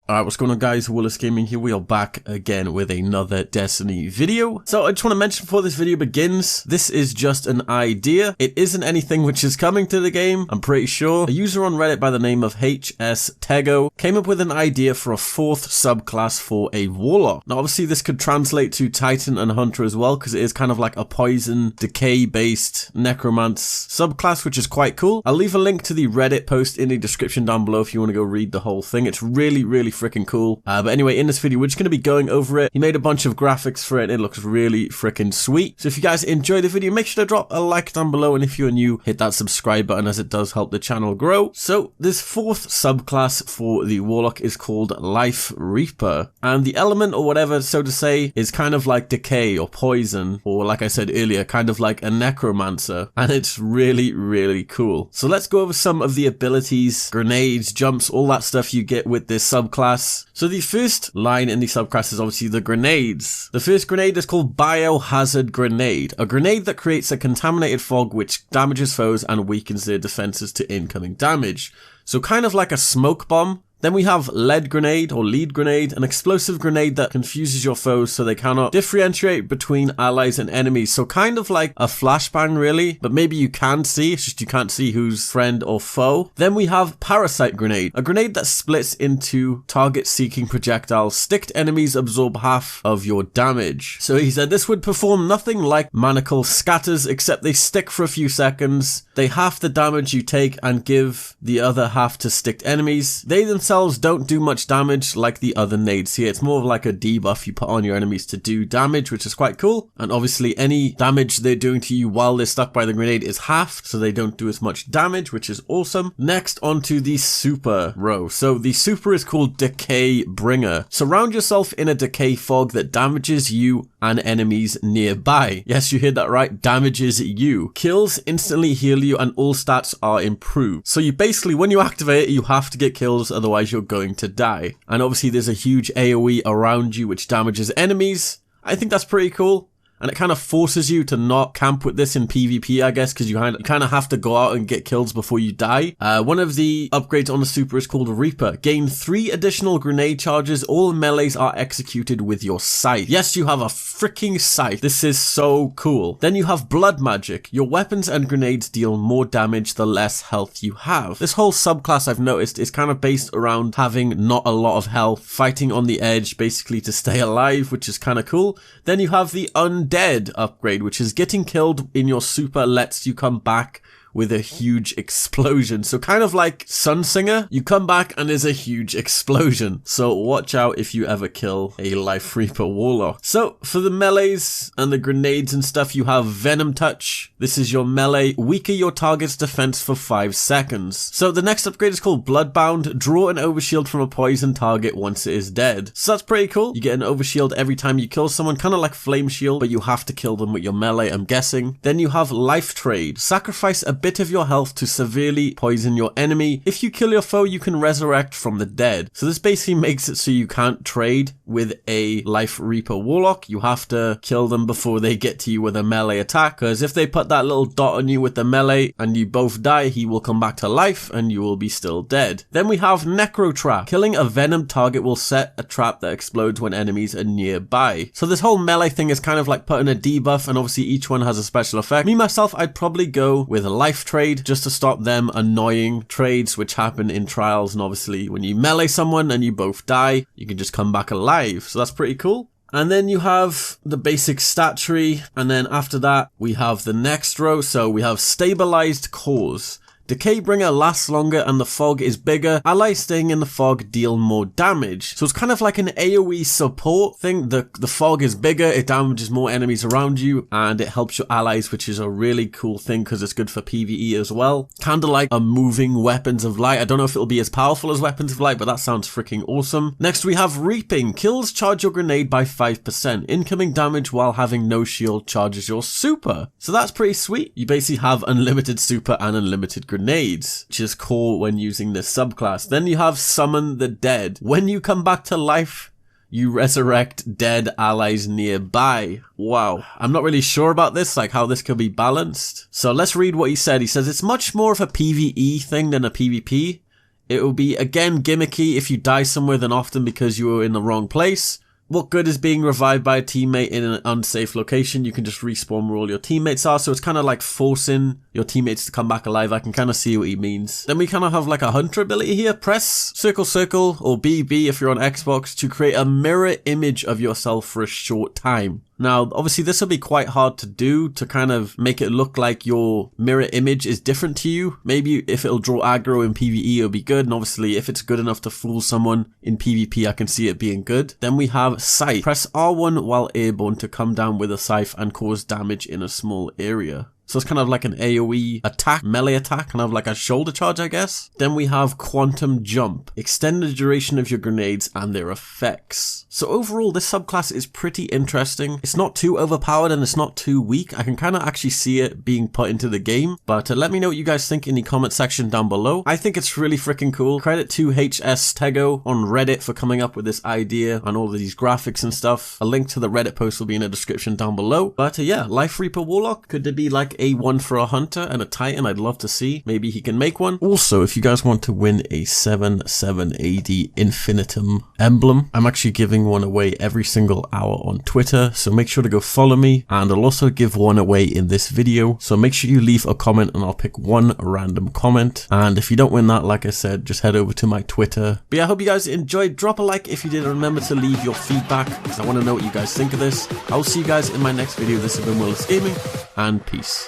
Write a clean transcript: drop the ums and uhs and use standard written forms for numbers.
Alright, what's going on guys, Willis Gaming here. We are back again with another Destiny video. So I just want to mention before this video begins, this is just an idea. It isn't anything which is coming to the game, I'm pretty sure. A user on Reddit by the name of HS Tego came up with an idea for a fourth subclass for a Warlock. Now obviously this could translate to Titan and Hunter as well, because it is kind of like a poison, decay based Necromancer subclass, which is quite cool. I'll leave a link to the Reddit post in the description down below if you want to go read the whole thing. It's really freaking cool. But anyway, in this video, we're just going to be going over it. He made a bunch of graphics for it and it looks really freaking sweet. So if you guys enjoy the video, make sure to drop a like down below. And if you're new, hit that subscribe button as it does help the channel grow. So this fourth subclass for the Warlock is called Life Reaper. And the element or whatever, so to say, is kind of like decay or poison, or like I said earlier, kind of like a necromancer. And it's really cool. So let's go over some of the abilities, grenades, jumps, all that stuff you get with this subclass. So the first line in the subclass is obviously the grenades. The first grenade is called Biohazard Grenade, a grenade that creates a contaminated fog which damages foes and weakens their defenses to incoming damage. So kind of like a smoke bomb. Then we have Lead Grenade or Lead Grenade, an explosive grenade that confuses your foes so they cannot differentiate between allies and enemies. So kind of like a flashbang really, but maybe you can see, it's just you can't see who's friend or foe. Then we have Parasite Grenade, a grenade that splits into target-seeking projectiles. Sticked enemies absorb half of your damage. So he said this would perform nothing like manacle scatters, except they stick for a few seconds. They half the damage you take and give the other half to sticked enemies. They themselves don't do much damage like the other nades here. It's more of like a debuff you put on your enemies to do damage, which is quite cool. And obviously any damage they're doing to you while they're stuck by the grenade is halved, so they don't do as much damage, which is awesome. Next, onto the super row. So the super is called Decay Bringer. Surround yourself in a decay fog that damages you and enemies nearby. Yes, you heard that right, damages you. Kills instantly heal you and all stats are improved. So you basically, when you activate it, you have to get kills, otherwise you're going to die. And obviously there's a huge AoE around you which damages enemies. I think that's pretty cool. And it kind of forces you to not camp with this in PvP, I guess, because you kind of have to go out and get kills before you die. One of the upgrades on the super is called Reaper. Gain 3 additional grenade charges. All melees are executed with your scythe. Yes, you have a freaking scythe. This is so cool. Then you have Blood Magic. Your weapons and grenades deal more damage the less health you have. This whole subclass, I've noticed, is kind of based around having not a lot of health, fighting on the edge, basically to stay alive, which is kind of cool. Then you have the Undead upgrade, which is getting killed in your super lets you come back with a huge explosion. So kind of like Sunsinger, you come back and there's a huge explosion. So watch out if you ever kill a Life Reaper Warlock. So for the melees and the grenades and stuff, you have Venom Touch. This is your melee. Weaken your target's defense for 5 seconds. So the next upgrade is called Bloodbound. Draw an overshield from a poison target once it is dead. So that's pretty cool. You get an overshield every time you kill someone, kind of like Flame Shield, but you have to kill them with your melee, I'm guessing. Then you have Life Trade. Sacrifice a bit of your health to severely poison your enemy. If you kill your foe, you can resurrect from the dead. So this basically makes it so you can't trade with a Life Reaper Warlock. You have to kill them before they get to you with a melee attack, because if they put that little dot on you with the melee and you both die, he will come back to life and you will be still dead. Then we have Necro Trap. Killing a venom target will set a trap that explodes when enemies are nearby. So this whole melee thing is kind of like putting a debuff, and obviously each one has a special effect. Me myself, I'd probably go with a Life Trade just to stop them annoying trades which happen in trials, and obviously when you melee someone and you both die, you can just come back alive. So that's pretty cool. And then you have the basic stat tree, and then after that we have the next row. So we have Stabilized Cores. Decay Bringer lasts longer and the fog is bigger. Allies staying in the fog deal more damage. So it's kind of like an AoE support thing. The fog is bigger, it damages more enemies around you, and it helps your allies, which is a really cool thing because it's good for PvE as well. Kind of like a moving Weapons of Light. I don't know if it'll be as powerful as Weapons of Light, but that sounds freaking awesome. Next we have Reaping. Kills charge your grenade by 5%. Incoming damage while having no shield charges your super. So that's pretty sweet. You basically have unlimited super and unlimited grenades, which is cool when using this subclass. Then you have Summon the Dead. When you come back to life, you resurrect dead allies nearby. Wow. I'm not really sure about this, like how this could be balanced. So let's read what he said. He says it's much more of a PvE thing than a PvP. It will be, again, gimmicky if you die somewhere then often because you were in the wrong place. What good is being revived by a teammate in an unsafe location? You can just respawn where all your teammates are, so it's kind of like forcing your teammates to come back alive. I can kind of see what he means. Then we kind of have like a hunter ability here. Press circle circle or BB if you're on Xbox to create a mirror image of yourself for a short time. Now, obviously this will be quite hard to do, to kind of make it look like your mirror image is different to you. Maybe if it'll draw aggro in PvE, it'll be good. And obviously if it's good enough to fool someone in PvP, I can see it being good. Then we have Scythe. Press R1 while airborne to come down with a scythe and cause damage in a small area. So it's kind of like an AoE attack, melee attack, kind of like a shoulder charge, I guess. Then we have Quantum Jump. Extend the duration of your grenades and their effects. So overall, this subclass is pretty interesting. It's not too overpowered and it's not too weak. I can kind of actually see it being put into the game. But let me know what you guys think in the comment section down below. I think it's really freaking cool. Credit to HS Tego on Reddit for coming up with this idea and all of these graphics and stuff. A link to the Reddit post will be in the description down below. But yeah, Life Reaper Warlock. Could there be like a one for a hunter and a titan? I'd love to see. Maybe he can make one. Also, if you guys want to win a 7/7 AD infinitum emblem, I'm actually giving one away every single hour on Twitter, so make sure to go follow me, and I'll also give one away in this video, so make sure you leave a comment and I'll pick one random comment. And if you don't win that, like I said, just head over to my Twitter. But yeah, I hope you guys enjoyed. Drop a like if you did. Remember to leave your feedback because I want to know what you guys think of this. I'll see you guys in my next video. This has been WARLOCK Gaming, and peace.